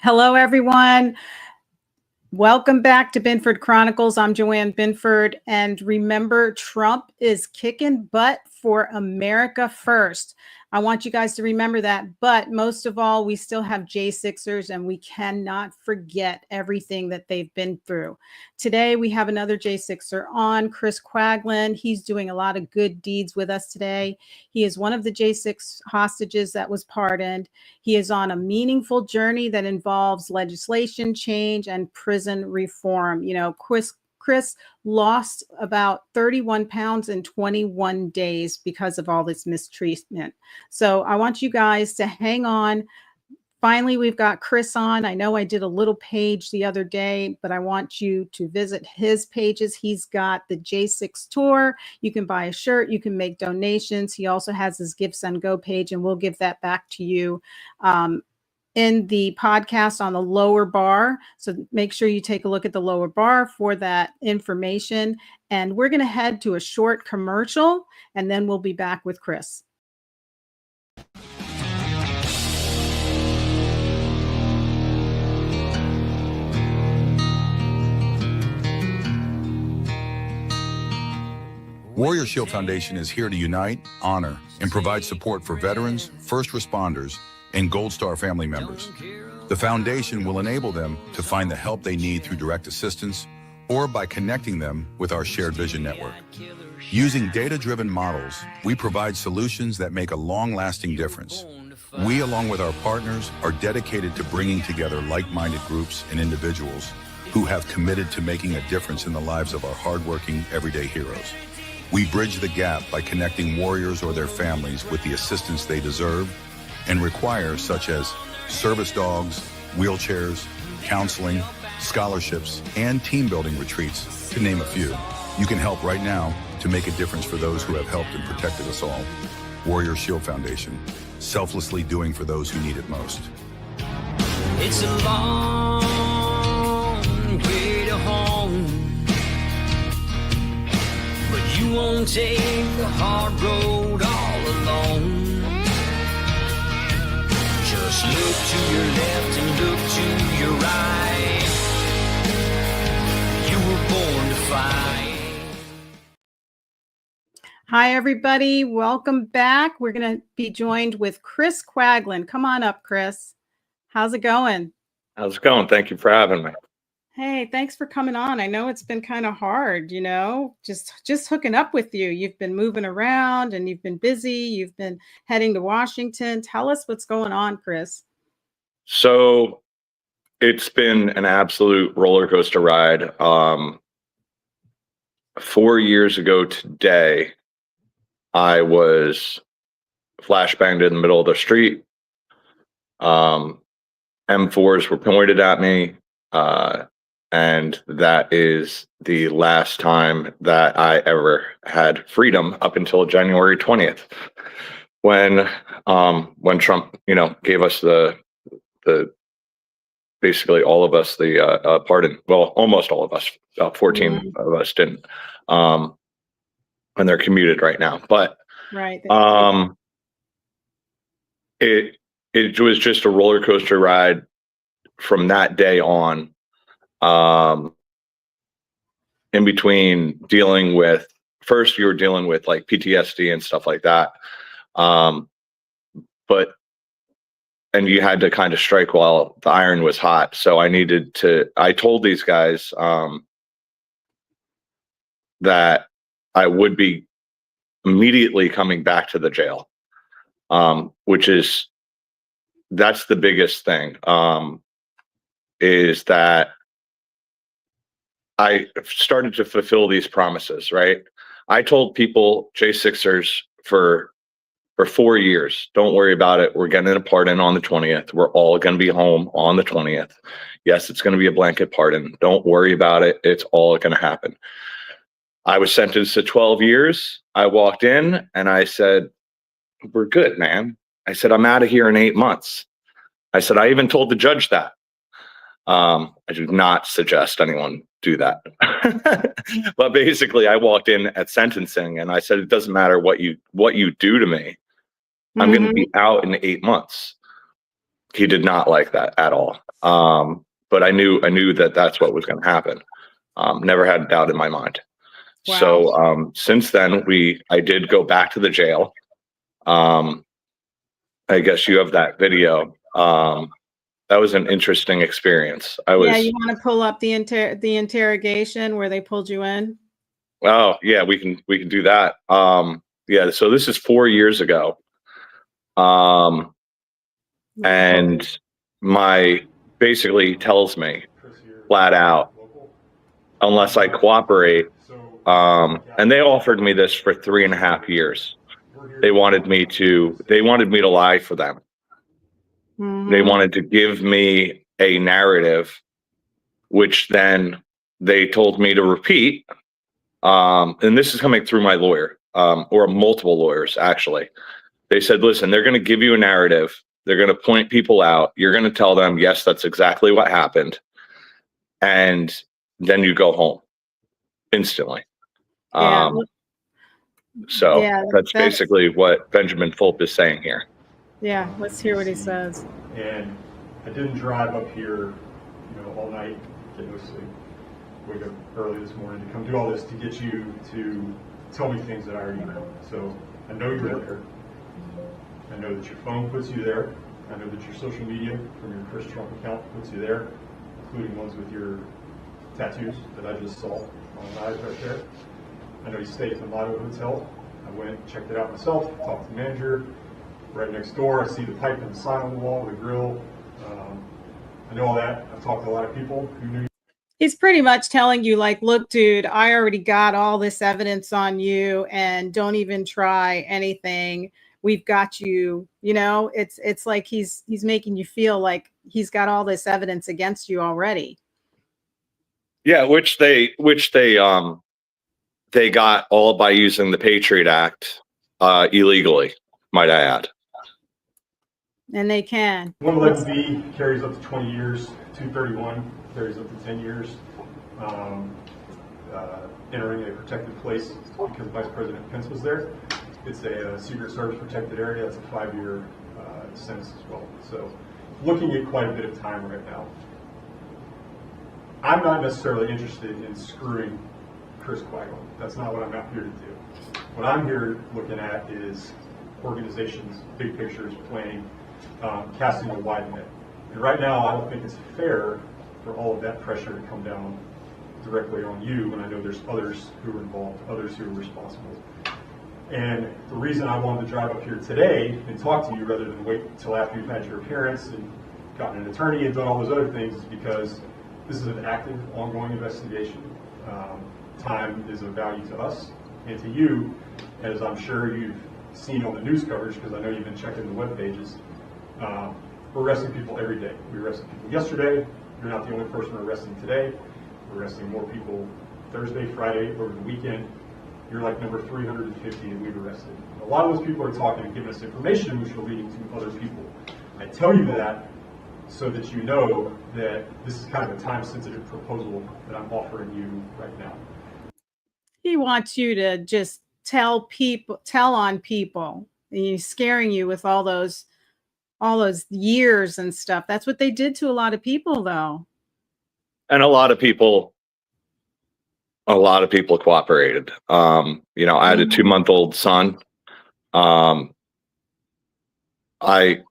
Hello, everyone. Welcome back to Binford Chronicles. I'm Joanne Binford. And remember, Trump is kicking butt for America first. I want you guys to remember that. But most of all, we still have J6ers, and we cannot forget everything that they've been through. Today, we have another J6er on, Chris Quaglin. He's doing a lot of good deeds with us today. He is one of the J6 hostages that was pardoned. He is on a meaningful journey that involves legislation change and prison reform. You know, Chris lost about 31 pounds in 21 days because of all this mistreatment. So I want you guys to hang on. Finally, we've got Chris on. I know I did a little page the other day, but I want you to visit his pages. He's got the J6 tour. You can buy a shirt. You can make donations. He also has his Gifts and Go page, and we'll give that back to you in the podcast on the lower bar. So make sure you take a look at the lower bar for that information. And we're going to head to a short commercial, and then we'll be back with Chris. Warrior Shield Foundation is here to unite, honor, and provide support for veterans, first responders, and Gold Star family members. The foundation will enable them to find the help they need through direct assistance or by connecting them with our Shared Vision Network. Using data-driven models, we provide solutions that make a long-lasting difference. We, along with our partners, are dedicated to bringing together like-minded groups and individuals who have committed to making a difference in the lives of our hardworking, everyday heroes. We bridge the gap by connecting warriors or their families with the assistance they deserve and require, such as service dogs, wheelchairs, counseling, scholarships, and team-building retreats, to name a few. You can help right now to make a difference for those who have helped and protected us all. Warrior Shield Foundation, selflessly doing for those who need it most. It's a long way to home, but you won't take the hard road all alone. Just look to your left and look to your right. You were born to fight. Hi, everybody. Welcome back. We're going to be joined with Chris Quaglin. Come on up, Chris. How's it going? How's it going? Thank you for having me. Hey, thanks for coming on. I know it's been kind of hard, just hooking up with you. You've been moving around and you've been busy. You've been heading to Washington. Tell us what's going on, Chris. So it's been an absolute roller coaster ride. 4 years ago today, I was flashbanged in the middle of the street. M4s were pointed at me. And that is the last time that I ever had freedom up until January 20th, when Trump, gave us the basically all of us the pardon. Well, almost all of us, 14 of us didn't, and they're commuted right now. But right, it was just a roller coaster ride from that day on. In between dealing with, first you were dealing with like PTSD and stuff like that. And you had to kind of strike while the iron was hot. So I told these guys, that I would be immediately coming back to the jail. That's the biggest thing, is that I started to fulfill these promises, right? I told people, J6ers, for 4 years, don't worry about it. We're getting a pardon on the 20th. We're all going to be home on the 20th. Yes, it's going to be a blanket pardon. Don't worry about it. It's all going to happen. I was sentenced to 12 years. I walked in and I said, we're good, man. I said, I'm out of here in 8 months. I said, I even told the judge that. I do not suggest anyone do that. But basically, I walked in at sentencing and I said, it doesn't matter what you do to me. I'm going to be out in 8 months. He did not like that at all. But I knew that that's what was going to happen. Never had a doubt in my mind. Wow. So since then, I did go back to the jail. I guess you have that video. That was an interesting experience. Yeah, you want to pull up the interrogation where they pulled you in? Oh yeah, we can do that. Yeah, so this is 4 years ago. And my basically tells me flat out, unless I cooperate, and they offered me this for 3.5 years. They wanted me to lie for them. Mm-hmm. They wanted to give me a narrative, which then they told me to repeat. And this is coming through my lawyer, or multiple lawyers, actually. They said, listen, they're going to give you a narrative. They're going to point people out. You're going to tell them, yes, that's exactly what happened. And then you go home instantly. Yeah. So Yeah, that's basically what Benjamin Fulp is saying here. Yeah, let's hear what he says. And I didn't drive up here, all night, get no sleep, wake up early this morning to come do all this to get you to tell me things that I already know. So I know you're there. I know that your phone puts you there. I know that your social media from your Chris Trump account puts you there, including ones with your tattoos that I just saw on the eyes right there. I know you stay at the Motto Hotel. I went, checked it out myself, talked to the manager. Right next door, I see the pipe and the sign on the wall, the grill. I know all that. I've talked to a lot of people who knew. He's pretty much telling you, like, look, dude, I already got all this evidence on you, and don't even try anything. We've got you. It's like he's making you feel like he's got all this evidence against you already. Yeah, which they got all by using the Patriot Act illegally, might I add. And they can. 111B carries up to 20 years. 231 carries up to 10 years. Entering a protected place because Vice President Pence was there. It's a Secret Service protected area. That's a 5-year sentence as well. So looking at quite a bit of time right now. I'm not necessarily interested in screwing Chris Quaglin. That's not what I'm out here to do. What I'm here looking at is organizations, big pictures, planning, casting a wide net. And right now, I don't think it's fair for all of that pressure to come down directly on you when I know there's others who are involved, others who are responsible. And the reason I wanted to drive up here today and talk to you rather than wait until after you've had your appearance and gotten an attorney and done all those other things is because this is an active, ongoing investigation. Time is of value to us and to you, as I'm sure you've seen on the news coverage, because I know you've been checking the web pages. We're arresting people every day. We arrested people yesterday. You're not the only person we're arresting today. We're arresting more people Thursday, Friday, over the weekend. You're like number 350 that we've arrested. A lot of those people are talking and giving us information which are leading to other people. I tell you that so that you know that this is kind of a time-sensitive proposal that I'm offering you right now. He wants you to just tell on people. He's scaring you with all those years and stuff. That's what they did to a lot of people, though. And a lot of people cooperated. I had a 2-month-old son. I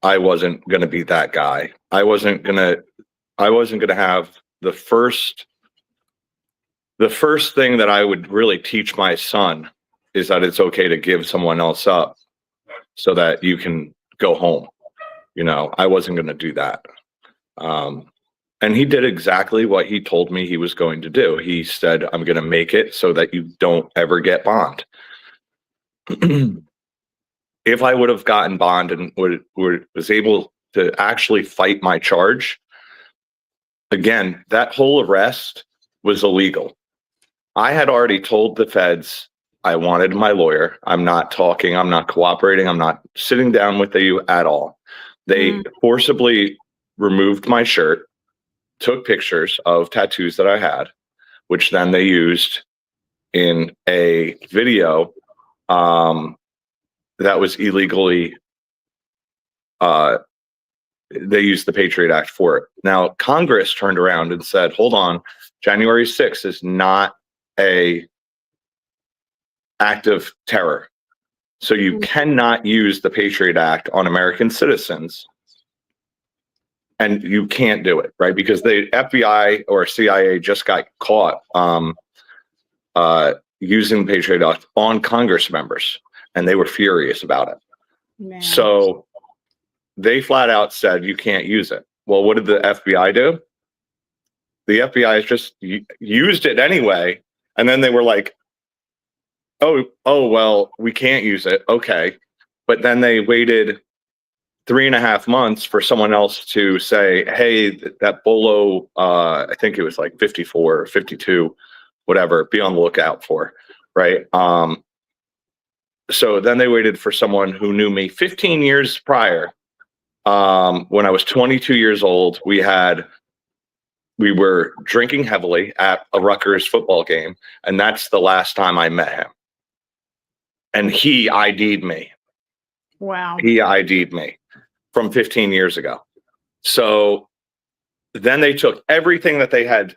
wasn't going to be that guy. I wasn't going to have the first thing that I would really teach my son is that it's okay to give someone else up so that you can go home. I wasn't going to do that. And he did exactly what he told me he was going to do. He said, I'm going to make it so that you don't ever get bond. If I would have gotten bond and was able to actually fight my charge, again, that whole arrest was illegal. I had already told the feds I wanted my lawyer. I'm not talking. I'm not cooperating. I'm not sitting down with you at all. They forcibly removed my shirt, took pictures of tattoos that I had, which then they used in a video that was illegally they used the Patriot Act for it. Now, Congress turned around and said, hold on, January 6th is not a act of terror. So you cannot use the Patriot Act on American citizens. And you can't do it, right? Because the FBI or CIA just got caught using the Patriot Act on Congress members, and they were furious about it. Man. So they flat out said you can't use it. Well, what did the FBI do? The FBI just used it anyway, and then they were like, oh, well, we can't use it. Okay. But then they waited 3.5 months for someone else to say, hey, that Bolo, I think it was like 54 or 52, whatever, be on the lookout for, right? So then they waited for someone who knew me 15 years prior. When I was 22 years old, we were drinking heavily at a Rutgers football game, and that's the last time I met him. And he ID'd me. Wow. He ID'd me from 15 years ago. So then they took everything that they had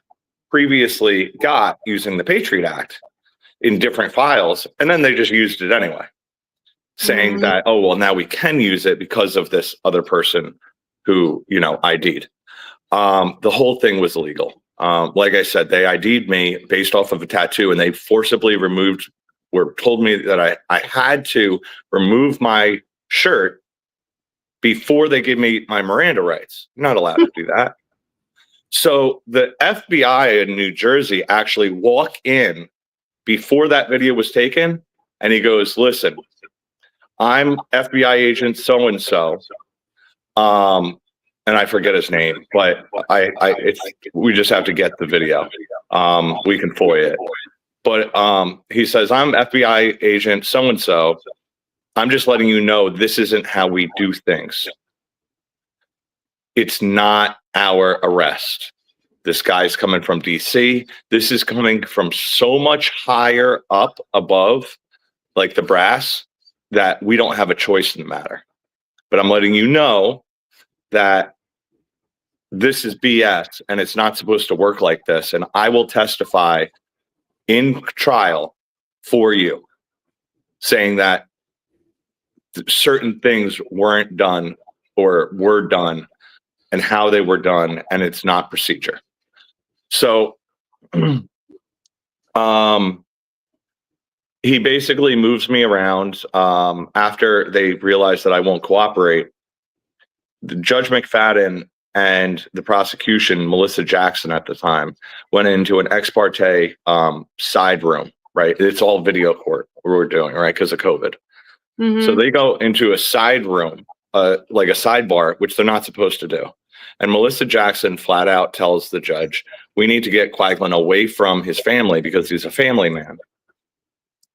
previously got using the Patriot Act in different files, and then they just used it anyway, saying that, oh, well, now we can use it because of this other person who, ID'd. The whole thing was illegal. Like I said, they ID'd me based off of a tattoo, and they forcibly told me that I had to remove my shirt before they give me my Miranda rights. You're not allowed to do that. So the FBI in New Jersey actually walked in before that video was taken, and he goes, listen, I'm FBI agent so-and-so. And I forget his name, but we just have to get the video. We can FOIA it. But he says, I'm FBI agent so-and-so. I'm just letting you know this isn't how we do things. It's not our arrest. This guy's coming from DC. This is coming from so much higher up above, like the brass, that we don't have a choice in the matter. But I'm letting you know that this is BS, and it's not supposed to work like this. And I will testify in trial for you, saying that certain things weren't done or were done and how they were done, and it's not procedure. So he basically moves me around. After they realize that I won't cooperate, Judge McFadden and the prosecution, Melissa Jackson at the time, went into an ex parte side room, right? It's all video court we're doing, right? Because of COVID. So they go into a side room, like a sidebar, which they're not supposed to do. And Melissa Jackson flat out tells the judge, we need to get Quaglin away from his family because he's a family man.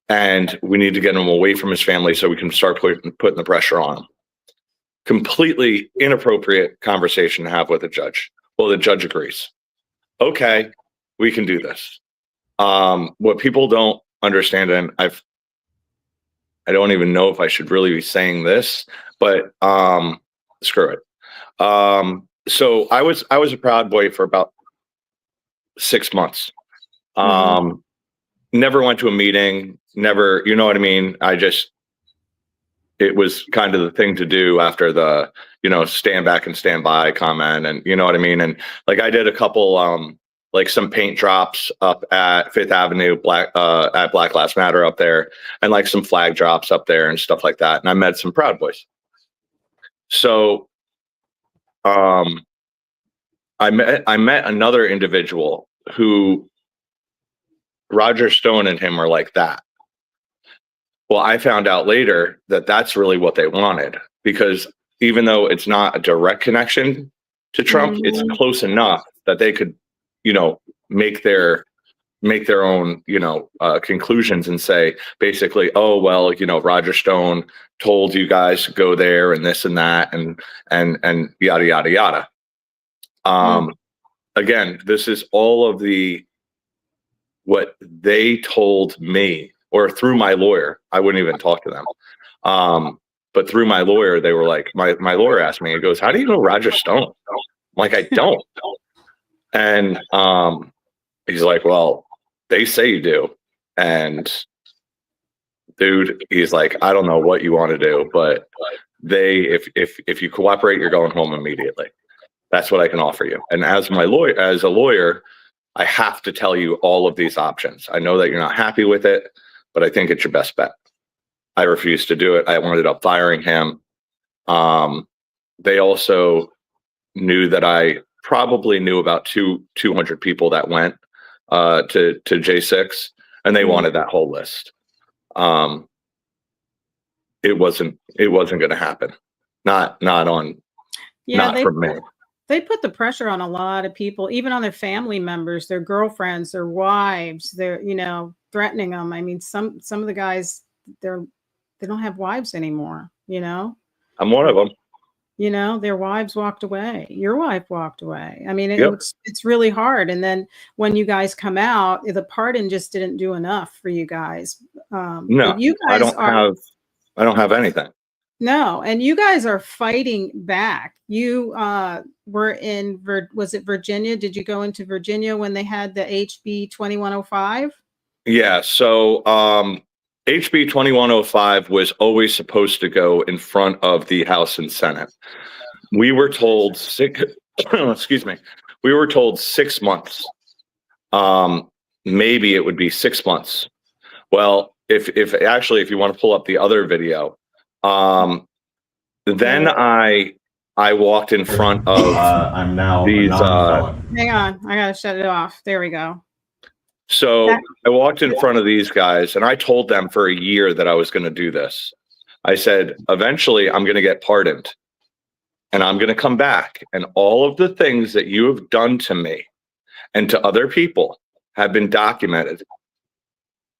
And we need to get him away from his family so we can start putting the pressure on him. Completely inappropriate conversation to have with a judge. Well, the judge agrees. Okay, we can do this. What people don't understand, and I don't even know if I should really be saying this, but screw it. So I was a Proud Boy for about 6 months. Never went to a meeting, never, you know what I mean? It was kind of the thing to do after the, stand back and stand by comment, and you know what I mean? And like I did a couple, like some paint drops up at Fifth Avenue, at Black Lives Matter up there, and like some flag drops up there and stuff like that. And I met some Proud Boys. So I met another individual who Roger Stone and him are like that. Well, I found out later that that's really what they wanted, because even though it's not a direct connection to Trump, it's close enough that they could, make their own, conclusions and say basically, oh, well, Roger Stone told you guys to go there and this and that and yada, yada, yada. Again, this is all of what they told me, or through my lawyer. I wouldn't even talk to them. But through my lawyer, they were like, my lawyer asked me, he goes, how do you know Roger Stone? I'm like, I don't. And he's like, well, they say you do. And dude, he's like, I don't know what you want to do, but if you cooperate, you're going home immediately. That's what I can offer you. And as a lawyer, I have to tell you all of these options. I know that you're not happy with it, but I think it's your best bet. I refused to do it. I ended up firing him. They also knew that I probably knew about 200 people that went to J6, and they wanted that whole list. It wasn't going to happen. Not from me. They put the pressure on a lot of people, even on their family members, their girlfriends, their wives. They're, threatening them. I mean, some of the guys, they don't have wives anymore. I'm one of them. Their wives walked away. Your wife walked away. I mean, it's really hard. And then when you guys come out, the pardon just didn't do enough for you guys. No, you guys I don't have anything. No, and you guys are fighting back. You were in, was it Virginia? Did you go into Virginia when they had the HB2105? Yeah, so HB2105 was always supposed to go in front of the House and Senate. We were told excuse me. We were told 6 months. Maybe it would be 6 months. Well, if you want to pull up the other video, then I walked in front of I'm now these. Hang on, I gotta shut it off. There we go. So I walked in front of these guys, and I told them for a year that I was going to do this. I said, eventually, I'm going to get pardoned, and I'm going to come back, and all of the things that you have done to me and to other people have been documented,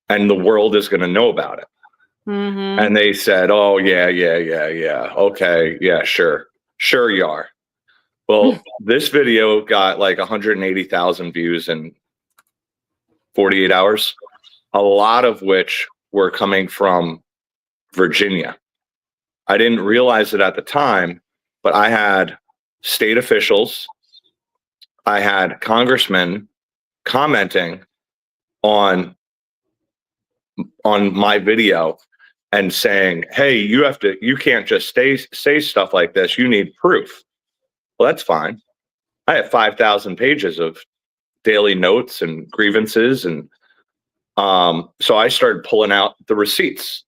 and the world is going to know about it. Mm-hmm. And they said, oh, yeah. Okay, yeah, sure you are. Well, this video got like 180,000 views in 48 hours, a lot of which were coming from Virginia. I didn't realize it at the time, but I had state officials, I had congressmen commenting on my video and saying, hey, you can't just say stuff like this. You need proof. Well, that's fine. I have 5,000 pages of daily notes and grievances. And so I started pulling out the receipts.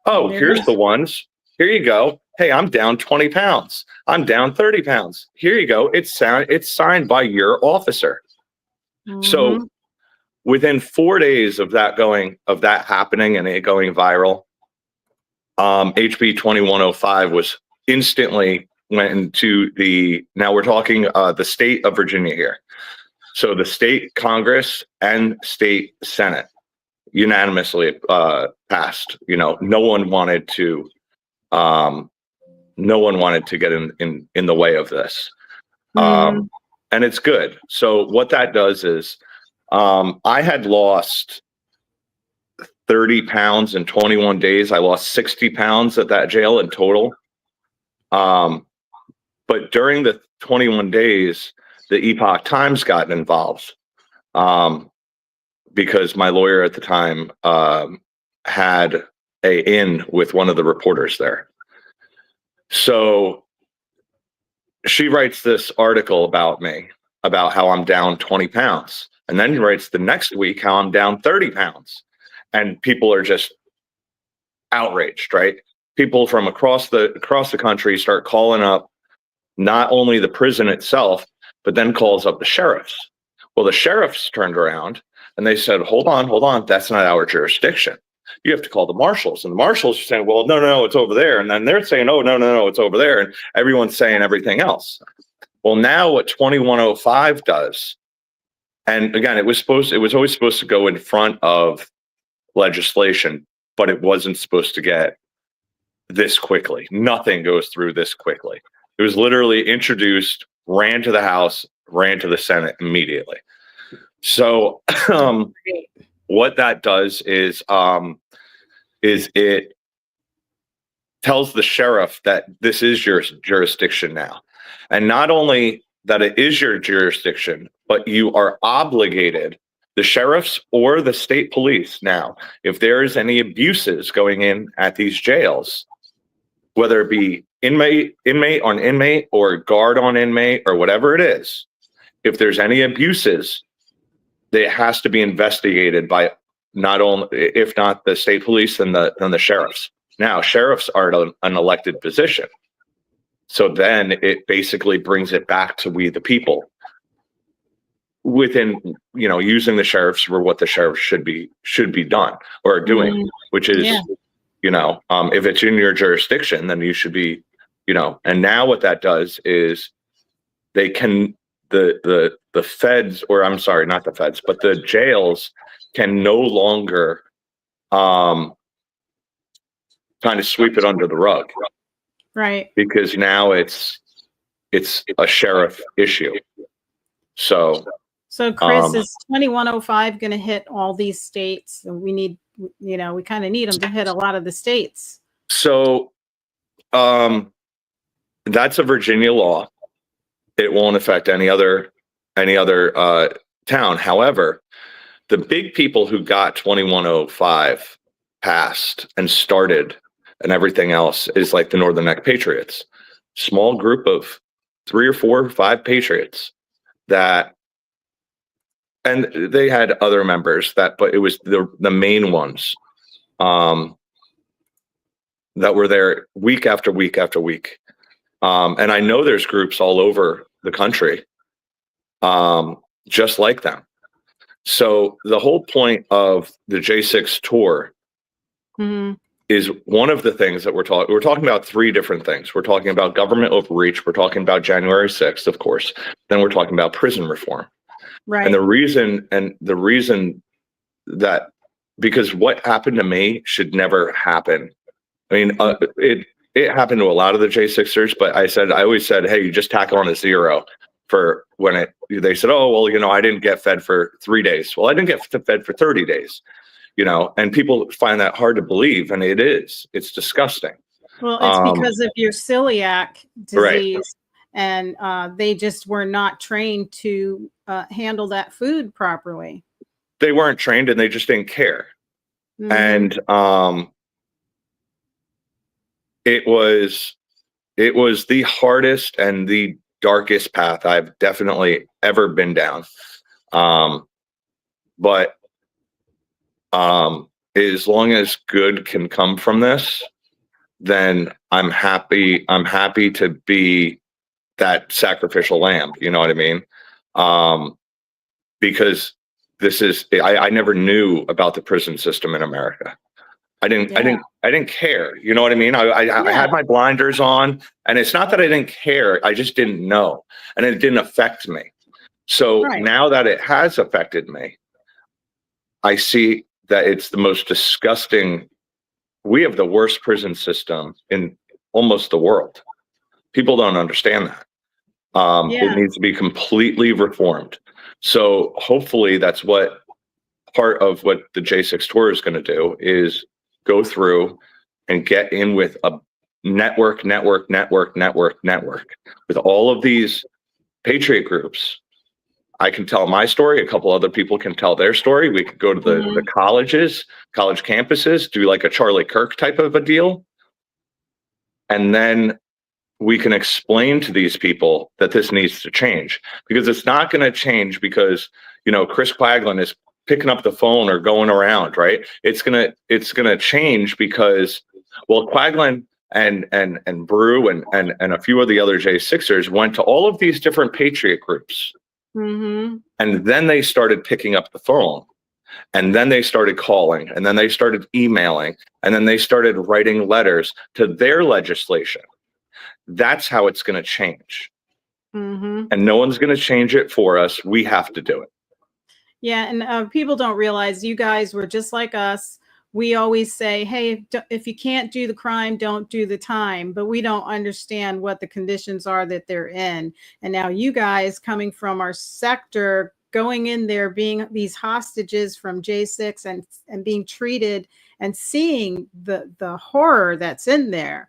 Oh, here's the ones. Here you go. Hey, I'm down 20 pounds. I'm down 30 pounds. Here you go. It's signed by your officer. Mm-hmm. So within 4 days of that happening and it going viral, HB 2105 was instantly went into now we're talking the state of Virginia here. So the state Congress and state Senate unanimously passed. No one wanted to get in the way of this. And it's good. So what that does is I had lost 30 pounds in 21 days. I lost 60 pounds at that jail in total. But during the 21 days, the Epoch Times got involved because my lawyer at the time had a in with one of the reporters there. So she writes this article about me, about how I'm down 20 pounds. And then he writes the next week how I'm down 30 pounds. And people are just outraged, right? People from across the country start calling up not only the prison itself, but then calls up the sheriffs. Well, the sheriffs turned around and they said, hold on, that's not our jurisdiction. You have to call the marshals. And the marshals are saying, well, no, it's over there. And then they're saying, oh, no, it's over there. And everyone's saying everything else. Well, now what 2105 does, and again, it was always supposed to go in front of legislation, but it wasn't supposed to get this quickly. Nothing goes through this quickly. It was literally introduced, ran to the House, ran to the Senate immediately. So what that does is it tells the sheriff that this is your jurisdiction now. And not only that it is your jurisdiction, but you are obligated, the sheriffs or the state police now, if there's any abuses going in at these jails, whether it be inmate on inmate or guard on inmate or whatever it is, if there's any abuses, it has to be investigated by not only, if not the state police, then the sheriffs. Now, sheriffs are an elected position. So then it basically brings it back to we the people within, using the sheriffs for what the sheriffs should be done or are doing, which is, if it's in your jurisdiction, then you should be, and now what that does is they can, the feds, or I'm sorry, not the feds, but the jails can no longer kind of sweep it under the rug. Right. Because now it's a sheriff issue. So Chris, is 2105 going to hit all these states? And we need, we kind of need them to hit a lot of the states. So that's a Virginia law. It won't affect any other town. However, the big people who got 2105 passed and started and everything else is like the Northern Neck Patriots, small group of 3 or 4 or 5 patriots that, and they had other members but it was the main ones that were there week after week after week. And I know there's groups all over the country just like them. So the whole point of the J6 tour is one of the things that we're talking about 3 different things. We're talking about government overreach. We're talking about January 6th, of course. Then we're talking about prison reform. Right. And the reason that, because what happened to me should never happen. I mean, it happened to a lot of the J6ers, but I always said, hey, you just tack on a 0 for when they said, oh, well, I didn't get fed for 3 days. Well, I didn't get fed for 30 days. And people find that hard to believe, and it's disgusting. Well, it's because of your celiac disease, right. And they just were not trained to handle that food properly. They weren't trained, and they just didn't care. And it was the hardest and the darkest path I've definitely ever been down. But as long as good can come from this, then I'm happy to be that sacrificial lamb. You know what I mean? Because this is, I never knew about the prison system in America. I didn't care. You know what I mean? I had my blinders on, and it's not that I didn't care. I just didn't know, and it didn't affect me. So now that it has affected me, I see that it's the most disgusting. We have the worst prison system in almost the world. People don't understand that. It needs to be completely reformed. So hopefully that's what part of what the J6 tour is going to do, is go through and get in with a network with all of these patriot groups. I can tell my story. A couple other people can tell their story. We could go to the colleges, college campuses, do like a Charlie Kirk type of a deal. And then we can explain to these people that this needs to change, because it's not going to change because, Chris Quaglin is picking up the phone or going around, right? It's going to change because, well, Quaglin and Brew and a few of the other J6ers went to all of these different patriot groups. And then they started picking up the phone, and then they started calling, and then they started emailing, and then they started writing letters to their legislation. That's how it's going to change. And no one's going to change it for us. We have to do it. Yeah. And people don't realize you guys were just like us. We always say, hey, if you can't do the crime, don't do the time. But we don't understand what the conditions are that they're in. And now you guys coming from our sector going in there, being these hostages from J6 and being treated and seeing the horror that's in there,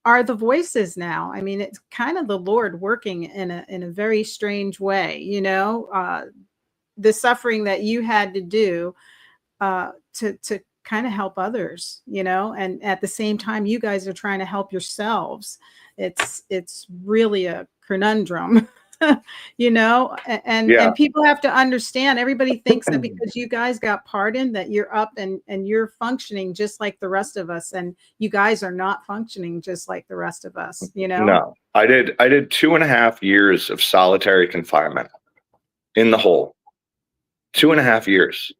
are the voices now. I mean, it's kind of the Lord working in a very strange way, you know, the suffering that you had to do to kind of help others, you know, and at the same time, you guys are trying to help yourselves. It's really a conundrum. You know, and people have to understand, everybody thinks that because you guys got pardoned that you're up and you're functioning just like the rest of us, and you guys are not functioning just like the rest of us, you know. No, I did 2.5 years of solitary confinement in the hole. 2.5 years.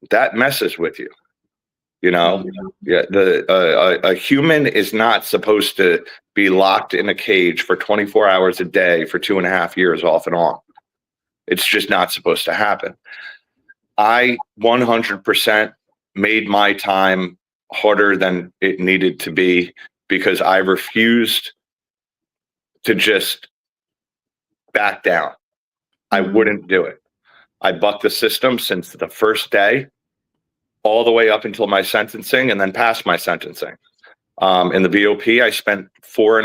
That messes with you. You know, yeah. A human is not supposed to be locked in a cage for 24 hours a day for 2.5 years off and on. It's just not supposed to happen. I 100% made my time harder than it needed to be because I refused to just back down. I wouldn't do it. I bucked the system since the first day, all the way up until my sentencing and then past my sentencing. In the BOP, I spent 4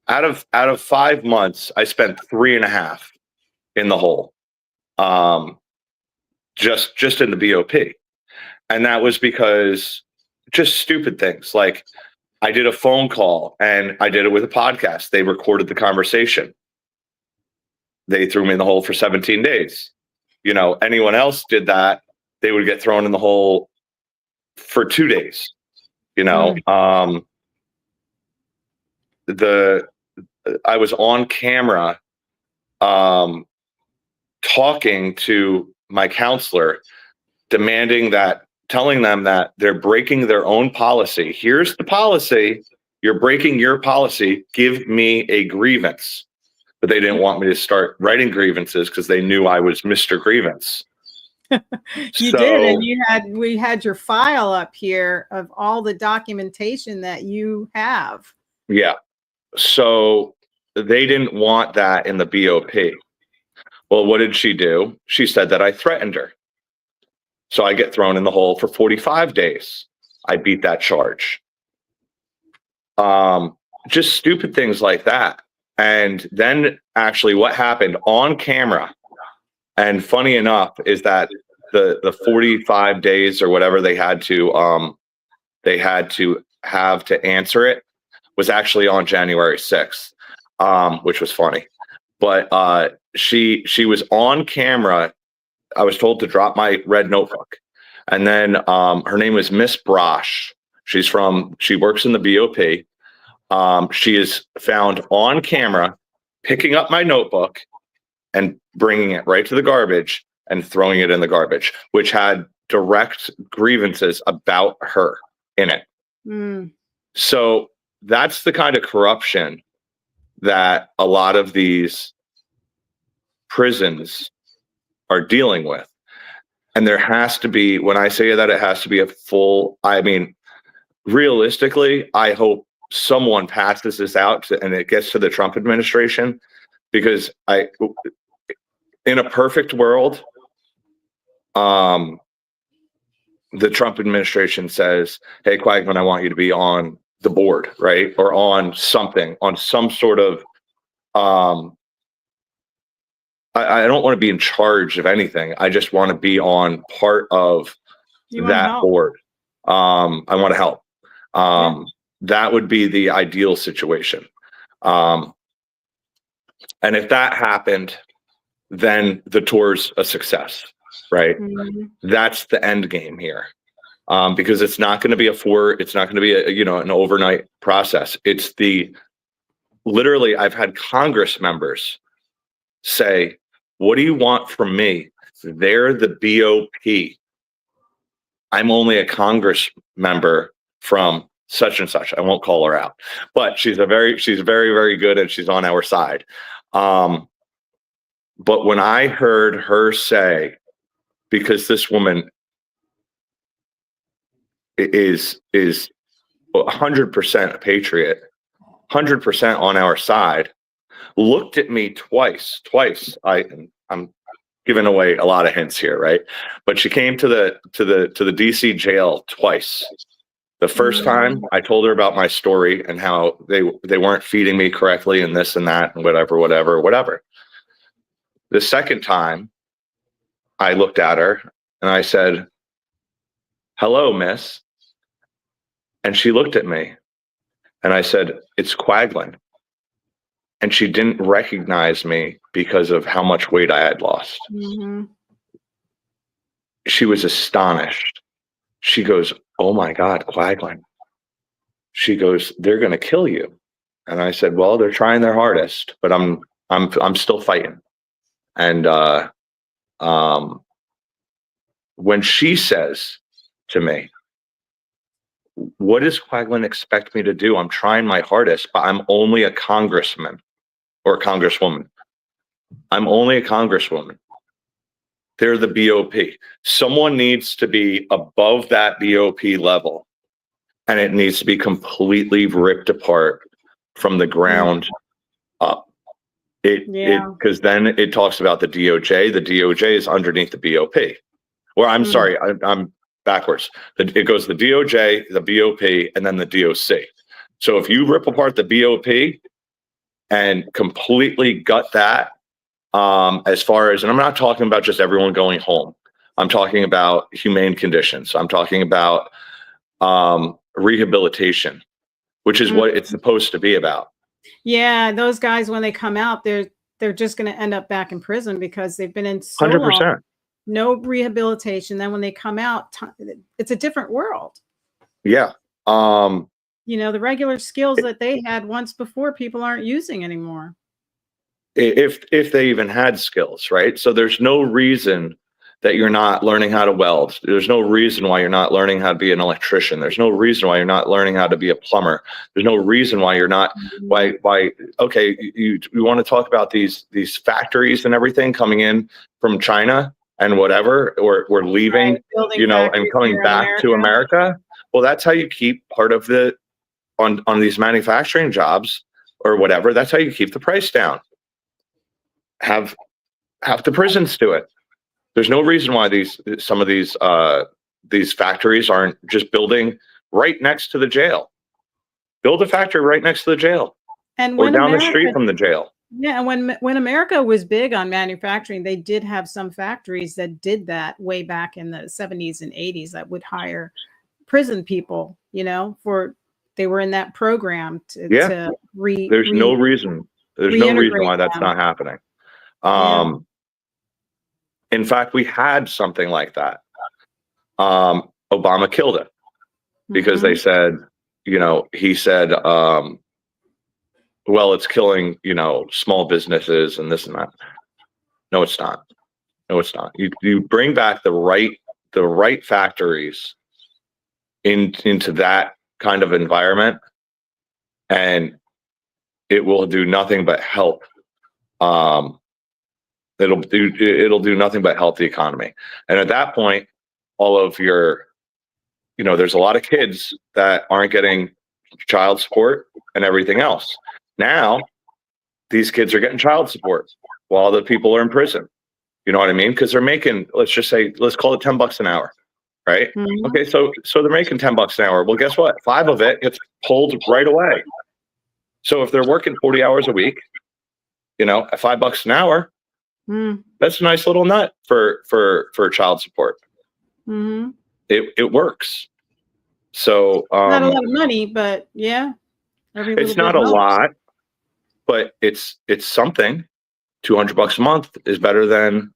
out of 5 months, I spent 3.5 in the hole. Just in the BOP. And that was because just stupid things. Like I did a phone call and I did it with a podcast. They recorded the conversation. They threw me in the hole for 17 days. You know, anyone else did that, they would get thrown in the hole for 2 days. You know, I was on camera talking to my counselor, telling them that they're breaking their own policy. Here's the policy. You're breaking your policy. Give me a grievance. But they didn't want me to start writing grievances because they knew I was Mr. Grievance. You did, and we had your file up here of all the documentation that you have. Yeah. So they didn't want that in the BOP. Well, what did she do? She said that I threatened her. So I get thrown in the hole for 45 days. I beat that charge. Just stupid things like that. And then actually what happened on camera, and funny enough, is that the 45 days or whatever they had to have to answer it was actually on January 6th, which was funny. But she was on camera. I was told to drop my red notebook. And then her name was Miss Brosh. She works in the BOP. She is found on camera picking up my notebook and bringing it right to the garbage and throwing it in the garbage, which had direct grievances about her in it. So that's the kind of corruption that a lot of these prisons are dealing with. And there has to be, when I say that, it has to be a full, I mean, realistically, I hope someone passes this out and it gets to the Trump administration, because in a perfect world, the Trump administration says, hey, Quaglin, I want you to be on the board, right? Or on something, on some sort of, I don't want to be in charge of anything. I just want to be on part of that board. I want to help. That would be the ideal situation. And if that happened, then the tour's a success, right? That's the end game here. Because it's not going to be it's not going to be an overnight process. It's literally, I've had Congress members say, what do you want from me? They're the BOP. I'm only a Congress member from such and such. I won't call her out, but she's very, very good, and she's on our side. But when I heard her say, because this woman is 100% a patriot, 100% on our side, looked at me twice. I'm giving away a lot of hints here, right? But she came to the DC jail twice. The first time I told her about my story and how they weren't feeding me correctly and this and that and whatever. The second time I looked at her and I said, "Hello, miss." And she looked at me and I said, "It's Quaglin." And she didn't recognize me because of how much weight I had lost. Mm-hmm. She was astonished. She goes, "Oh my God, Quaglin." She goes, "They're going to kill you." And I said, "Well, they're trying their hardest, but I'm still fighting." And when she says to me, "What does Quaglin expect me to do? I'm trying my hardest, but I'm only a congressman or a congresswoman. I'm only a congresswoman." They're the BOP. Someone needs to be above that BOP level, and it needs to be completely ripped apart from the ground up. Because then it talks about the DOJ. The DOJ is underneath the BOP. Or I'm sorry, I'm backwards. It goes the DOJ, the BOP, and then the DOC. So if you rip apart the BOP and completely gut that, as far as, and I'm not talking about just everyone going home. I'm talking about humane conditions. I'm talking about rehabilitation, which is what it's supposed to be about. Yeah, those guys, when they come out, they're just going to end up back in prison because they've been in so 100%. long. No rehabilitation. Then when they come out, it's a different world. Yeah. The regular skills that they had once before, people aren't using anymore. If they even had skills, right? So there's no reason that you're not learning how to weld. There's no reason why you're not learning how to be an electrician. There's no reason why you're not learning how to be a plumber. There's no reason why you're not, okay, you want to talk about these factories and everything coming in from China and whatever, or we're leaving, and coming back to America. Well, that's how you keep part of on these manufacturing jobs or whatever. That's how you keep the price down. Have the prisons do it. There's no reason why some of these factories aren't just building right next to the jail. Build a factory right next to the jail, or down the street from the jail. Yeah, and when America was big on manufacturing, they did have some factories that did that way back in the 70s and 80s that would hire prison people. They were in that program to There's no reason. There's no reason why that's not happening. In fact, we had something like that. Obama killed it because they said, he said, well, it's killing, small businesses and this and that. No, it's not. No, it's not. You bring back the right factories into that kind of environment, and it will do nothing but help. It'll do nothing but help the economy. And at that point, all of your, there's a lot of kids that aren't getting child support and everything else. Now, these kids are getting child support while the people are in prison. You know what I mean? Because they're making, let's call it $10 an hour, right? Okay, so they're making $10 an hour. Well, guess what? 5 of it gets pulled right away. So if they're working 40 hours a week, at $5 an hour, that's a nice little nut for child support. It works. So not a lot of money, but yeah, it's not a lot, but it's something. $200 a month is better than,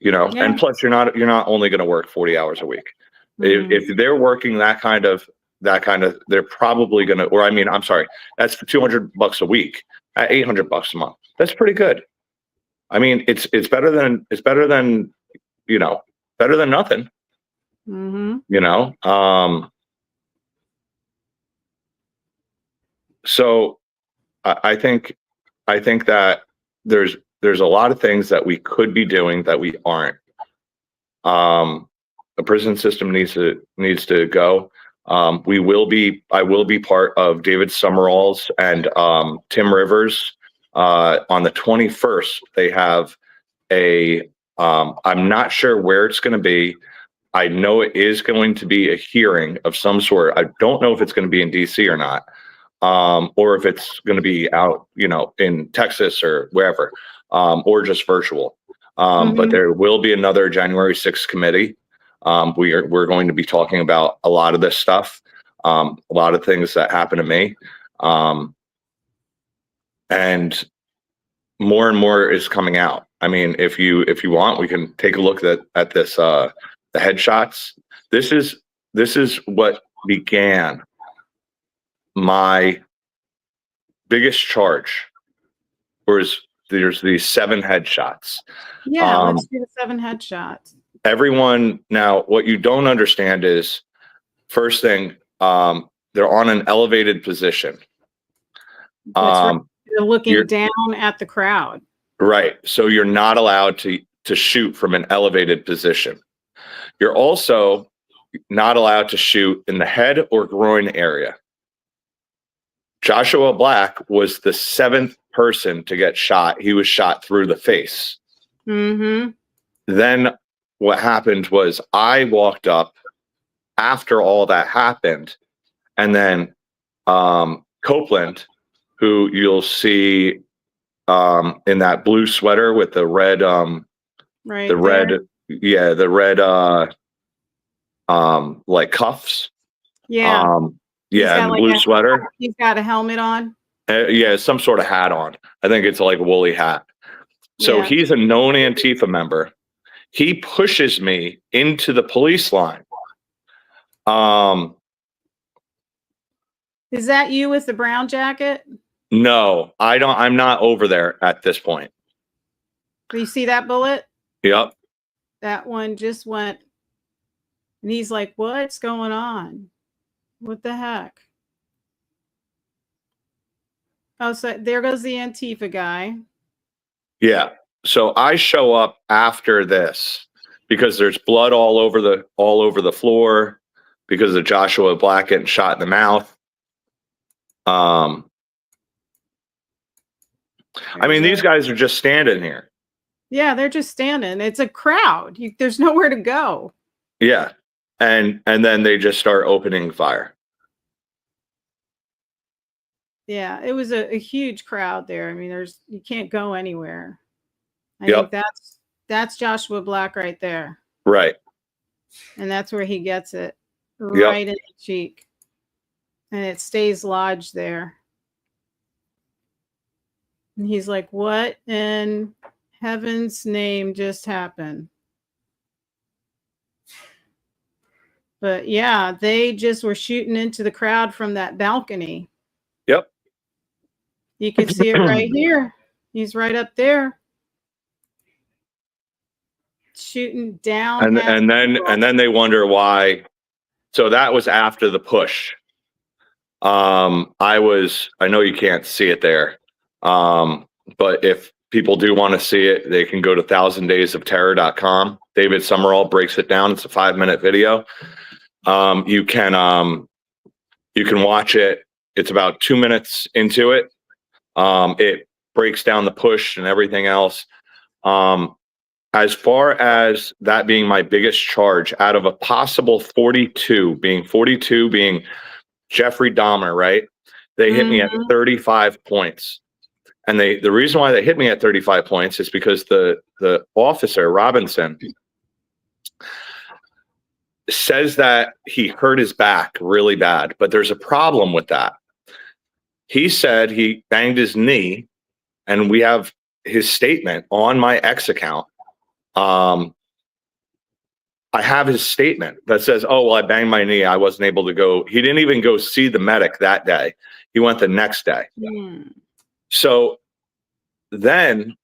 and plus you're not only going to work 40 hours a week. If they're working that kind of, they're probably going to, I'm sorry, that's the $200 a week at $800 a month. That's pretty good. It's better than better than nothing. So I think that there's a lot of things that we could be doing that we aren't. The prison system needs to go. I will be part of David Summerall's and Tim Rivers' On the 21st, they have I'm not sure where it's going to be. I know it is going to be a hearing of some sort. I don't know if it's going to be in DC or not, or if it's going to be out, in Texas or wherever, or just virtual. But there will be another January 6th committee. We're going to be talking about a lot of this stuff, a lot of things that happened to me, and more is coming out. I mean, if you want, we can take a look at this, the headshots. This is what began my biggest charge. There's these 7 headshots. Yeah, let's do the 7 headshots. Everyone, now what you don't understand is, first thing, they're on an elevated position. Right. You're looking down at the crowd. Right. So you're not allowed to shoot from an elevated position. You're also not allowed to shoot in the head or groin area. Joshua Black was the 7th person to get shot. He was shot through the face. Then what happened was I walked up after all that happened, and then Copeland, who you'll see in that blue sweater with the red, right, the red, yeah, the red, like cuffs. Yeah. Yeah, and the blue sweater. He's got a helmet on. Yeah, some sort of hat on. I think it's like a woolly hat. So he's a known Antifa member. He pushes me into the police line. Is that you with the brown jacket? No, I'm not over there at this point. Do you see that bullet? Yep. That one just went, and he's like, what's going on? What the heck? Oh, so there goes the Antifa guy. Yeah. So I show up after this because there's blood all over the floor because of Joshua Black getting shot in the mouth. I mean, these guys are just standing here. Yeah, they're just standing. It's a crowd. There's nowhere to go. Yeah. And then they just start opening fire. Yeah, it was a huge crowd there. I mean, you can't go anywhere. I think that's Joshua Black right there. Right. And that's where he gets it, right in the cheek. And it stays lodged there. And he's like, what in heaven's name just happened? But yeah, they just were shooting into the crowd from that balcony. Yep. You can see it right here. He's right up there. Shooting down. And then they wonder why. So that was after the push. I know you can't see it there. But if people do want to see it, they can go to 1000daysofterror.com. David Summerall breaks it down. It's a 5-minute video. You can watch it. It's about 2 minutes into it. It breaks down the push and everything else. As far as that being my biggest charge out of a possible 42 being Jeffrey Dahmer, right? They hit me at 35 points. And the reason why they hit me at 35 points is because the officer, Robinson, says that he hurt his back really bad, but there's a problem with that. He said he banged his knee, and we have his statement on my X account. I have his statement that says, oh, well, I banged my knee. I wasn't able to go. He didn't even go see the medic that day. He went the next day. So then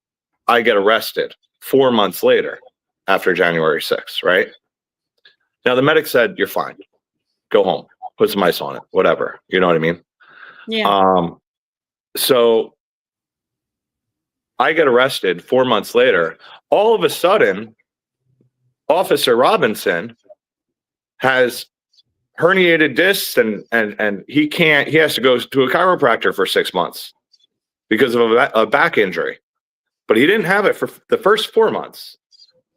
I get arrested 4 months later after January 6th, right? Now the medic said, you're fine. Go home. Put some ice on it. Whatever. You know what I mean? Yeah. So I get arrested 4 months later. All of a sudden, Officer Robinson has herniated discs and he has to go to a chiropractor for 6 months. because of a back injury, but he didn't have it for the first 4 months.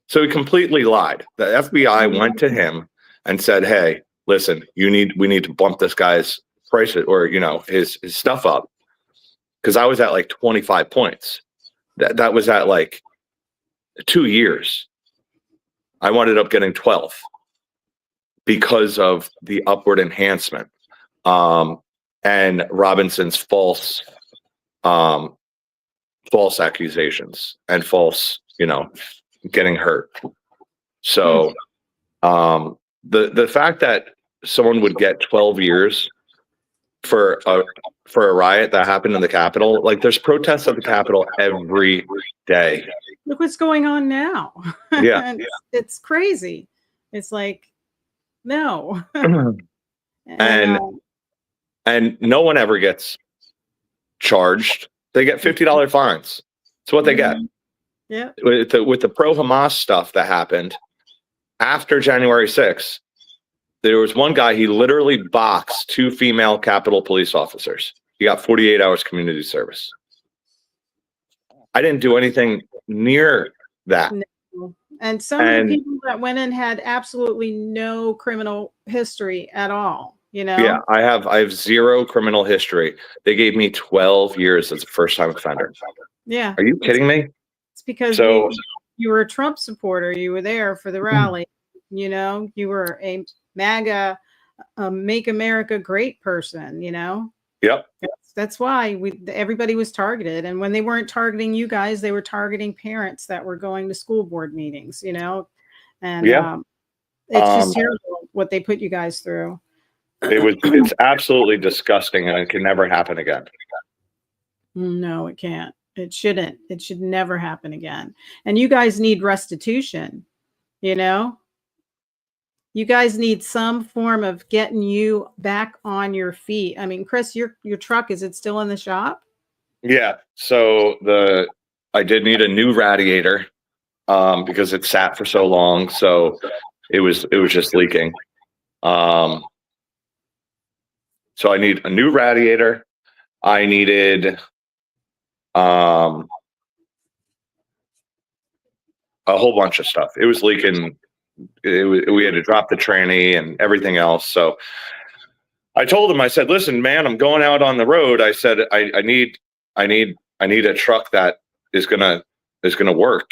So he completely lied. The FBI went to him and said, "Hey, listen, we need to bump this guy's price or his stuff up," because I was at like 25 points. That was at like 2 years. I wound up getting 12 because of the upward enhancement and Robinson's false accusations and false, getting hurt. So the fact that someone would get 12 years for a riot that happened in the Capitol, like there's protests at the Capitol every day. Look what's going on now. Yeah. It's crazy. It's like, no. And no one ever gets charged. They get $50 fines. That's what they get. Yeah. With the pro-Hamas stuff that happened after January 6th, there was one guy, he literally boxed 2 female Capitol police officers. He got 48 hours community service. I didn't do anything near that. No. And some of the people that went in had absolutely no criminal history at all. Yeah, I have 0 criminal history. They gave me 12 years as a first-time offender. Yeah. Are you kidding me? It's because you were a Trump supporter. You were there for the rally. You were a MAGA, Make America Great person. Yep. That's why everybody was targeted. And when they weren't targeting you guys, they were targeting parents that were going to school board meetings. And it's just terrible what they put you guys through. It's absolutely disgusting, and it can never happen again. No, it can't. It shouldn't. It should never happen again. And you guys need restitution. You guys need some form of getting you back on your feet. I mean, Chris, your truck, is it still in the shop? Yeah. So I did need a new radiator because it sat for so long. So it was just leaking. So I need a new radiator. I needed a whole bunch of stuff. It was leaking. We had to drop the tranny and everything else. So I told him, I said, "Listen, man, I'm going out on the road." I said, I need a truck that is gonna work,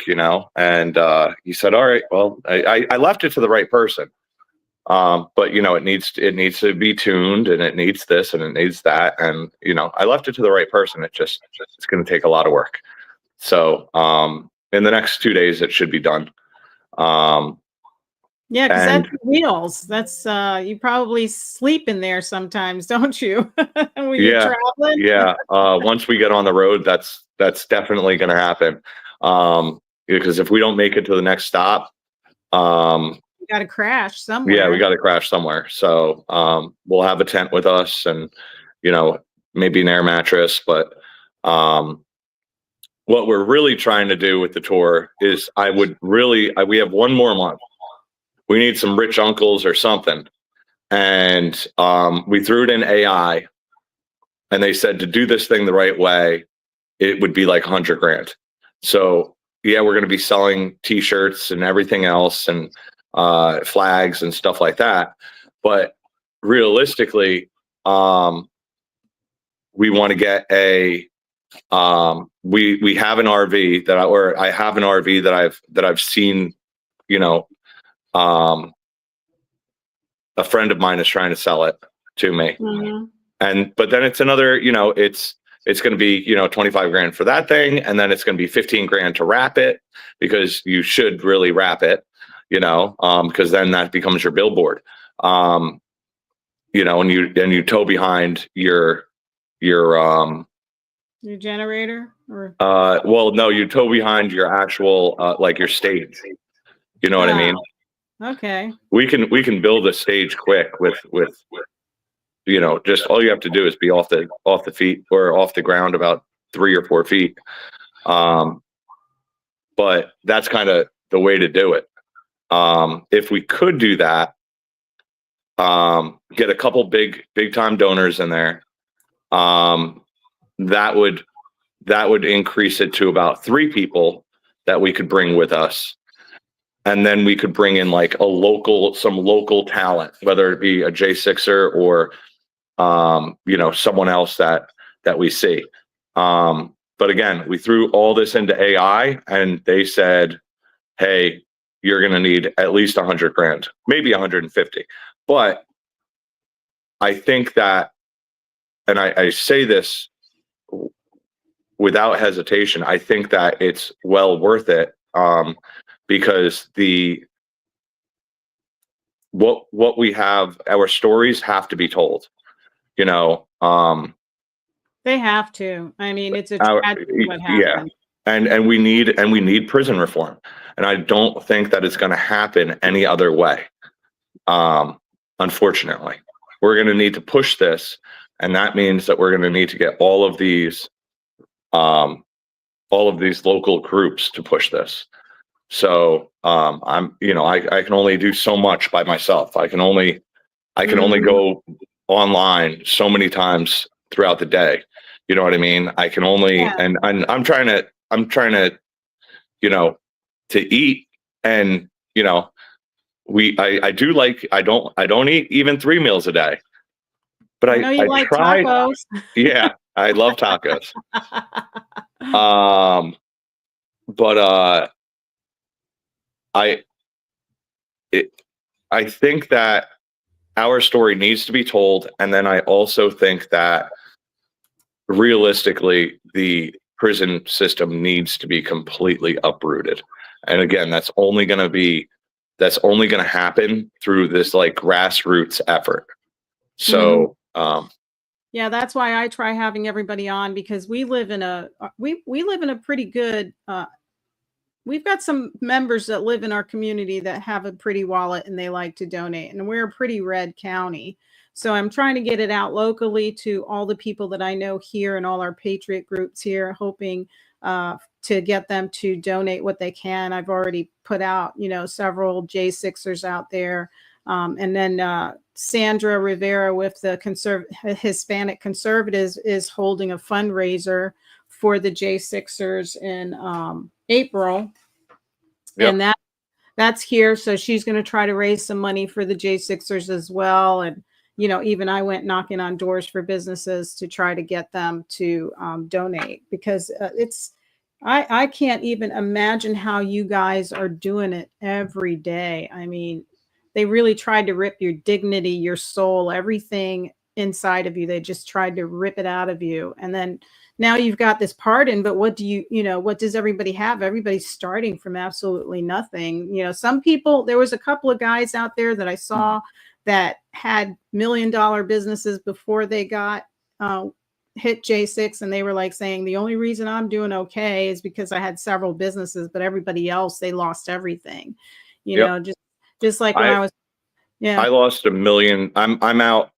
And he said, "All right, well," I left it to the right person. But it needs to be tuned, and it needs this and it needs that. And, I left it to the right person. It's going to take a lot of work. So, in the next 2 days, it should be done. Yeah, because that's wheels. That's you probably sleep in there sometimes, don't you? When you're traveling. Yeah. Once we get on the road, that's definitely going to happen. Because if we don't make it to the next stop, you got to crash somewhere. Yeah, we got to crash somewhere. So we'll have a tent with us, and maybe an air mattress. But what we're really trying to do with the tour is, we have 1 more month. We need some rich uncles or something. And we threw it in AI, and they said to do this thing the right way, it would be like $100,000. So yeah, we're going to be selling T-shirts and everything else, and flags and stuff like that. But realistically, we want to get we have an RV I have an RV that I've seen, a friend of mine is trying to sell it to me. But then it's another, it's going to be, $25,000 for that thing. And then it's going to be $15,000 to wrap it, because you should really wrap it, because then that becomes your billboard. And you tow behind your generator, or well, no, you tow behind your actual like your stage. You know what I mean? Okay. We can build a stage quick with just all you have to do is be off the feet or off the ground about 3 or 4 feet. But that's kind of the way to do it. If we could do that, get a couple big time donors in there, that would that would increase it to about 3 people that we could bring with us. And then we could bring in like some local talent, whether it be a J6er or, someone else that we see. But again, we threw all this into AI and they said, hey, you're going to need at least 100 grand, maybe 150. But I think that, and I say this without hesitation, I think that it's well worth it, because what we have, our stories have to be told, They have to. I mean, it's a tragedy what happened. Yeah. And we need prison reform. And I don't think that it's going to happen any other way. Unfortunately, we're going to need to push this. And that means that we're going to need to get all of these local groups to push this. So I can only do so much by myself. I can only go online so many times throughout the day. You know what I mean? I can only, and I'm trying to, to eat, and, I don't eat even 3 meals a day, but I know you like tried, tacos. Yeah, I love tacos. But I think that our story needs to be told. And then I also think that realistically, the prison system needs to be completely uprooted. And again, that's only going to happen through this like grassroots effort. So, yeah, that's why I try having everybody on, because we live in a pretty good, we've got some members that live in our community that have a pretty wallet and they like to donate, and we're a pretty red county. So I'm trying to get it out locally to all the people that I know here and all our Patriot groups here, hoping to get them to donate what they can. I've already put out, several J6ers out there. And then Sandra Rivera with the Hispanic Conservatives is holding a fundraiser for the J6ers in April. Yep. And that's here. So she's going to try to raise some money for the J6ers as well. And, even I went knocking on doors for businesses to try to get them to donate, because I can't even imagine how you guys are doing it every day. I mean, they really tried to rip your dignity, your soul, everything inside of you. They just tried to rip it out of you. And then now you've got this pardon, but what does everybody have? Everybody's starting from absolutely nothing. Some people, there was a couple of guys out there that I saw that had $1 million businesses before they got hit J6, and they were like saying, the only reason I'm doing okay is because I had several businesses, but everybody else, they lost everything. Just like when I was, I lost $1 million. I'm out.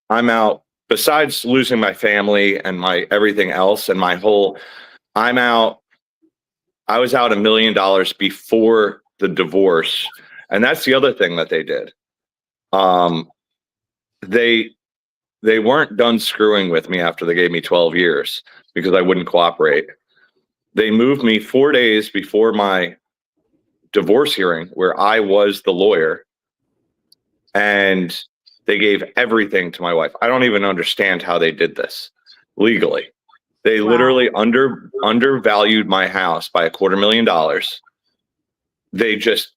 Besides losing my family and my everything else and I'm out. I was out $1 million before the divorce. And that's the other thing that they did. They weren't done screwing with me after they gave me 12 years because I wouldn't cooperate. They moved me 4 days before my divorce hearing, where I was the lawyer, and they gave everything to my wife. I don't even understand how they did this legally. They literally undervalued my house by $250,000. They just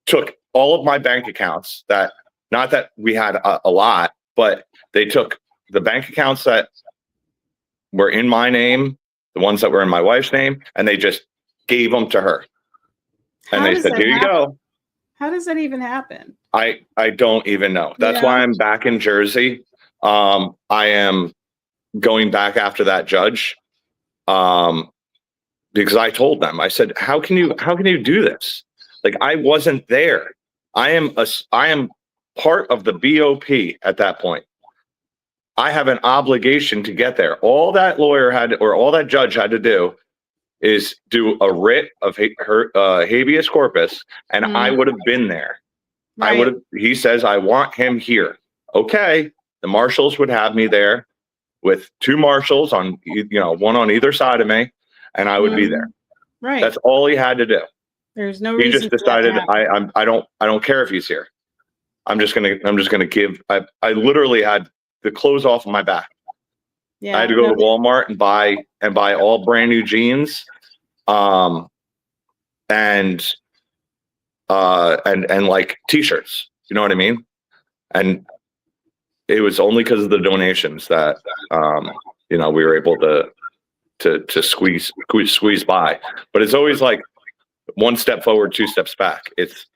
took all of my bank accounts, that not that we had a lot, but they took the bank accounts that were in my name, the ones that were in my wife's name, and they just gave them to her. And they said, here you go. How does that even happen? I don't even know. That's why I'm back in Jersey. I am going back after that judge, because I told them, I said, how can you do this? Like, I wasn't there. I am part of the BOP at that point. I have an obligation to get there. All that lawyer had, or all that judge had to do, is do a writ of habeas corpus, and I would have been there. Right. I would have. He says, I want him here. Okay, the marshals would have me there. with 2 marshals on, one on either side of me, and I would be there. Right. That's all he had to do. There's no He reason just for that to decided happen. I don't care if he's here. I'm just gonna give. I literally had the clothes off of my back. Yeah, I had to go to Walmart and buy all brand new jeans, and like t-shirts. You know what I mean? And it was only because of the donations that we were able to squeeze by. But it's always like 1 step forward, 2 steps back. It's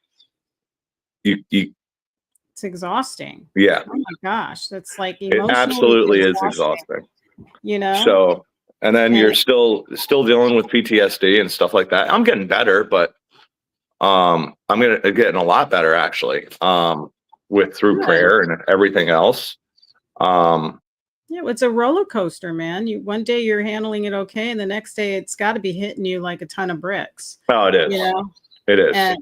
it's exhausting. Yeah. Oh my gosh, that's like It emotionally absolutely is exhausting. So, and then you're still dealing with PTSD and stuff like that. I'm getting better, but I'm getting a lot better actually. Through prayer and everything else. Yeah, it's a roller coaster, man. One day you're handling it okay, and the next day it's got to be hitting you like a ton of bricks. Oh, it is. It is, and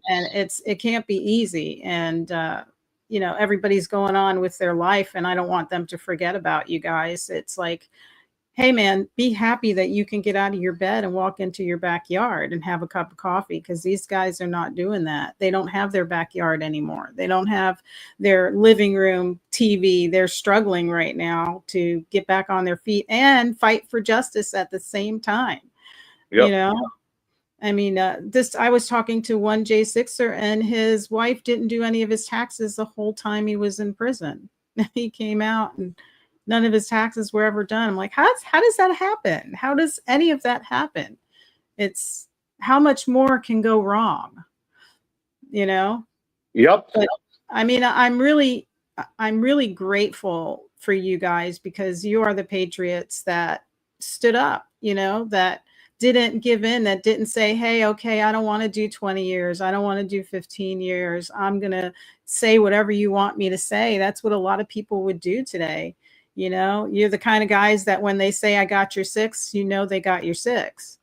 it can't be easy. And everybody's going on with their life, and I don't want them to forget about you guys. It's like, hey, man, be happy that you can get out of your bed and walk into your backyard and have a cup of coffee, because these guys are not doing that. They don't have their backyard anymore. They don't have their living room TV. They're struggling right now to get back on their feet and fight for justice at the same time. Yep. I mean, I was talking to one J6er, and his wife didn't do any of his taxes the whole time he was in prison. He came out and none of his taxes were ever done. I'm like, how does that happen? How does any of that happen? It's how much more can go wrong, Yep. But I mean, I'm really grateful for you guys, because you are the patriots that stood up, that didn't give in, that didn't say, hey, okay, I don't want to do 20 years. I don't want to do 15 years. I'm going to say whatever you want me to say. That's what a lot of people would do today. You're the kind of guys that when they say, I got your 6, they got your 6,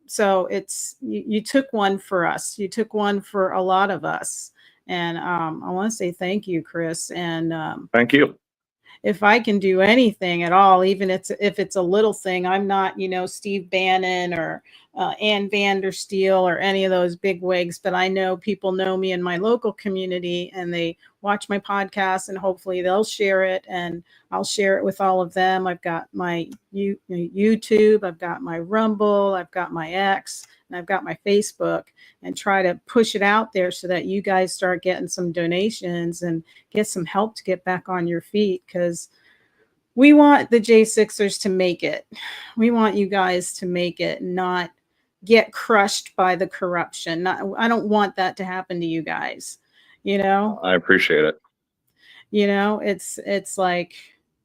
so it's, you took one for us. You took one for a lot of us. And I want to say thank you, Chris. And thank you. If I can do anything at all, even if it's a little thing, I'm not, Steve Bannon or Ann Vandersteel or any of those big wigs, but I know people know me in my local community, and they watch my podcast, and hopefully they'll share it, and I'll share it with all of them. I've got my YouTube, I've got my Rumble, I've got my X, and I've got my Facebook, and try to push it out there so that you guys start getting some donations and get some help to get back on your feet, because we want the J6ers to make it. We want you guys to make it, not get crushed by the corruption. I don't want that to happen to you guys. I appreciate it. It's like,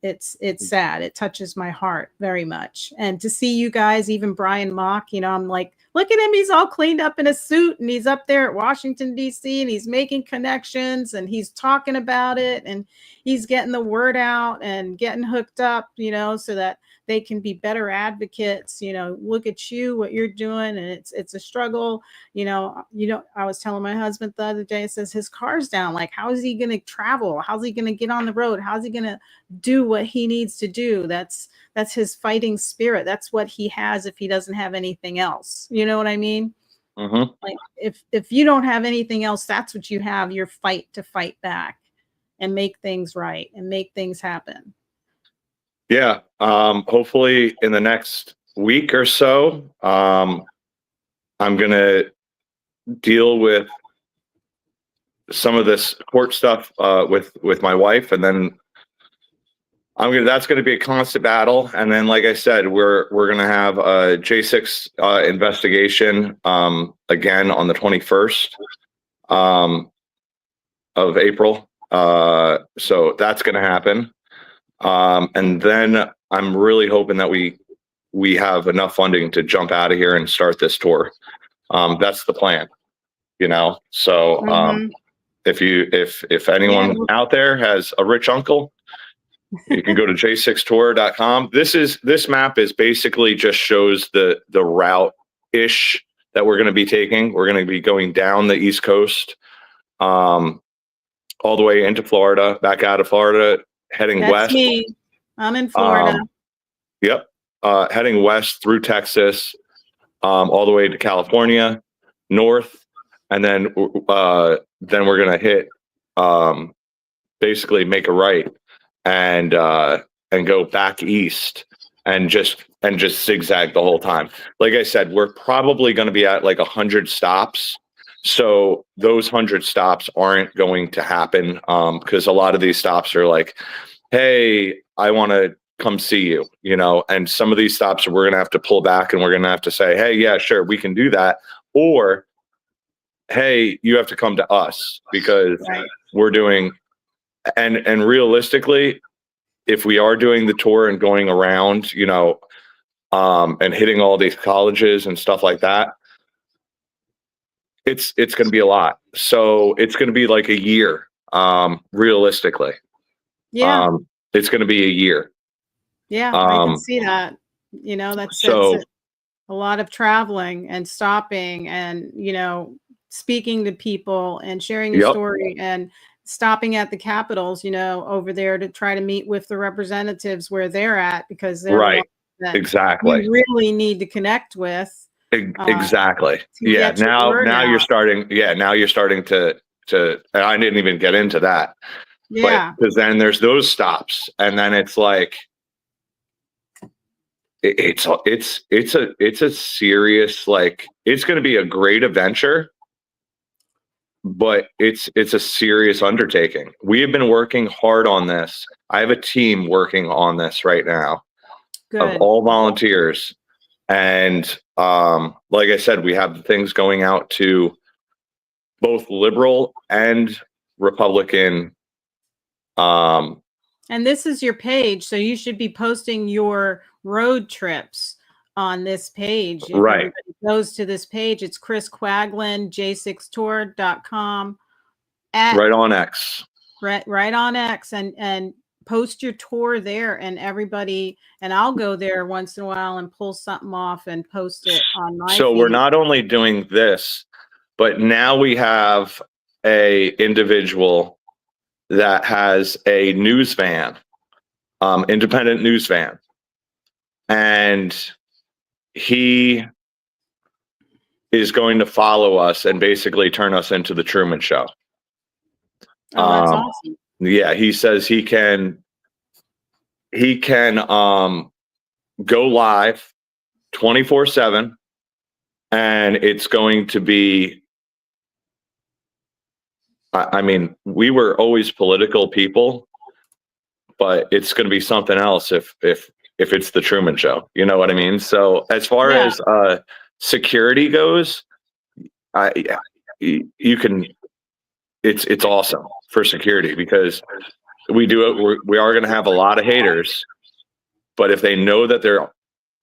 it's sad. It touches my heart very much. And to see you guys, even Brian Mock, I'm like, look at him. He's all cleaned up in a suit, and he's up there at Washington, D.C., and he's making connections, and he's talking about it, and he's getting the word out and getting hooked up, so that they can be better advocates. Look at you, what you're doing. And it's a struggle. I was telling my husband the other day, it says his car's down. Like, how is he going to travel? How's he going to get on the road? How's he going to do what he needs to do? That's his fighting spirit. That's what he has if he doesn't have anything else. You know what I mean? Mm-hmm. Like, if you don't have anything else, that's what you have, your fight to fight back and make things right and make things happen. Yeah. Hopefully in the next week or so, I'm going to deal with some of this court stuff with my wife, and then that's going to be a constant battle. And then, like I said, we're going to have a J6 investigation again on the 21st of April. So that's going to happen. And then I'm really hoping that we have enough funding to jump out of here and start this tour. That's the plan, So if anyone out there has a rich uncle, you can go to j6tour.com. This map is basically just shows the route ish that we're going to be taking. We're going to be going down the East Coast, all the way into Florida, back out of Florida, heading That's west. me. I'm in Florida. Yep. Heading west through Texas, all the way to California, north, and then we're gonna hit, basically make a right and go back east and just zigzag the whole time. Like I said, we're probably going to be at like 100 stops. So those 100 stops aren't going to happen because a lot of these stops are like, hey, I want to come see you, you know, and some of these stops we're going to have to pull back and we're going to have to say, hey, yeah, sure, we can do that. Or, hey, you have to come to us because we're doing, and realistically, if we are doing the tour and going around, you know, and hitting all these colleges and stuff like that, it's going to be a lot. So it's going to be like a year, realistically. Yeah. It's going to be a year. Yeah, I can see that. You know, that's a lot of traveling and stopping and, you know, speaking to people and sharing your story and stopping at the capitals, you know, over there to try to meet with the representatives where they're at, because they're the ones that you really need to connect with. Exactly. Yeah. Now you're starting. Yeah. Now you're starting to, I didn't even get into that. Yeah. Because then there's those stops and then it's like, it's a serious, like, it's going to be a great adventure, but it's a serious undertaking. We have been working hard on this. I have a team working on this right now of all volunteers. And like I said, we have things going out to both liberal and Republican. And this is your page, so you should be posting your road trips on this page. If everybody goes to this page, it's Chris Quaglin, j6tour.com. Right on X. Right on X, and post your tour there, and everybody, and I'll go there once in a while and pull something off and post it on my feed. We're not only doing this, but now we have a individual that has a news van, independent news van. And he is going to follow us and basically turn us into the Truman Show. Oh, that's awesome. Yeah, he says he can go live 24/7, and it's going to be, I mean, we were always political people, but it's going to be something else if it's the Truman Show. You know what I mean? So as far as security goes, you can. It's awesome for security because we are going to have a lot of haters, but if they know that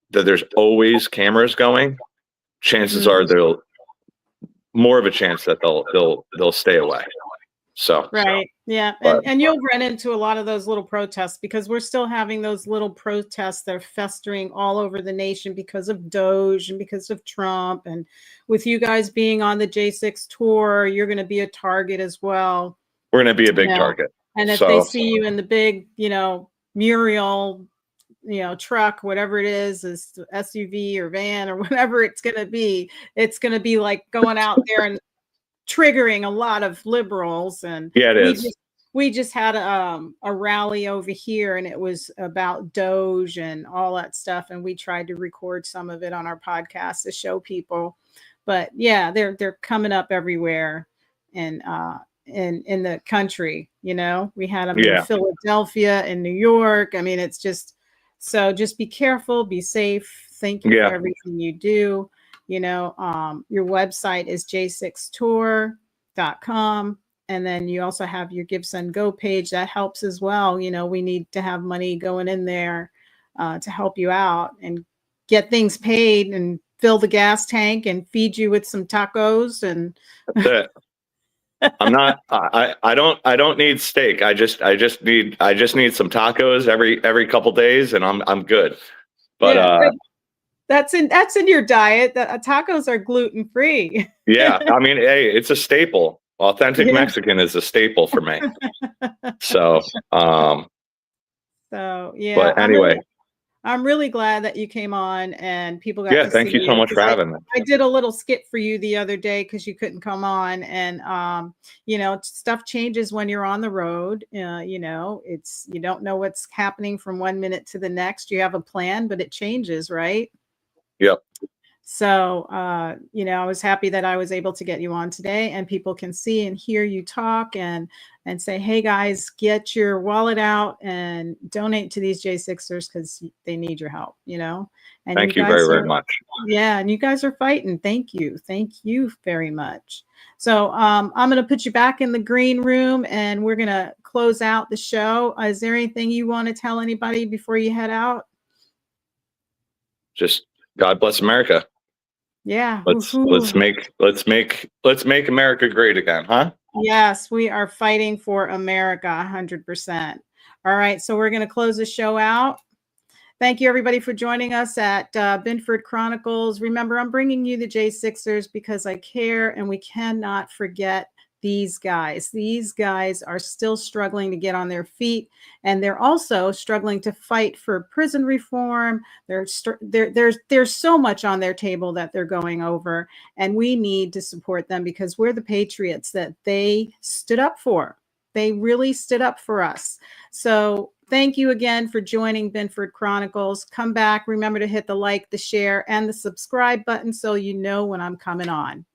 there's always cameras going, chances are they'll more of a chance that they'll stay away. So yeah, and you'll run into a lot of those little protests because we're still having those little protests that are festering all over the nation because of Doge and because of Trump. And with you guys being on the J6 tour, you're going to be a target as well. We're going to be a big target. And if they see you in the big, you know, Muriel, you know, truck, whatever it is SUV or van or whatever it's going to be like going out there and triggering a lot of liberals. And we just had a rally over here, and it was about Doge and all that stuff, and we tried to record some of it on our podcast to show people. But yeah, they're coming up everywhere and in the country. You know, we had them in Philadelphia and New York. I mean, it's just be careful, be safe. Thank you for everything you do. You know, your website is j6tour.com. And then you also have your Give Send Go page. That helps as well. You know, we need to have money going in there to help you out and get things paid and fill the gas tank and feed you with some tacos. And that's it. I don't need steak. I just need some tacos every couple days, and I'm good. But that's in your diet. The tacos are gluten-free. Yeah. I mean, hey, it's a staple. Authentic Mexican is a staple for me. So, So yeah, But anyway, I'm really glad that you came on and people got yeah, to thank see you so much for having me. I did a little skit for you the other day because you couldn't come on, and you know, stuff changes when you're on the road. You know, you don't know what's happening from 1 minute to the next. You have a plan, but it changes, right? Yep. So, you know, I was happy that I was able to get you on today, and people can see and hear you talk and say, hey guys, get your wallet out and donate to these J6ers because they need your help, you know. And Thank you very, very much. Yeah, and you guys are fighting. Thank you very much. So I'm going to put you back in the green room, and we're going to close out the show. Is there anything you want to tell anybody before you head out? Just God bless America. Yeah. Let's make America great again, huh? Yes, we are fighting for America 100%. All right, so we're going to close the show out. Thank you, everybody, for joining us at Binford Chronicles. Remember, I'm bringing you the J6ers because I care, and we cannot forget these guys. These guys are still struggling to get on their feet, and they're also struggling to fight for prison reform. There's so much on their table that they're going over, and we need to support them because we're the patriots that they stood up for. They really stood up for us. So thank you again for joining Binford Chronicles. Come back. Remember to hit the like, the share, and the subscribe button so you know when I'm coming on.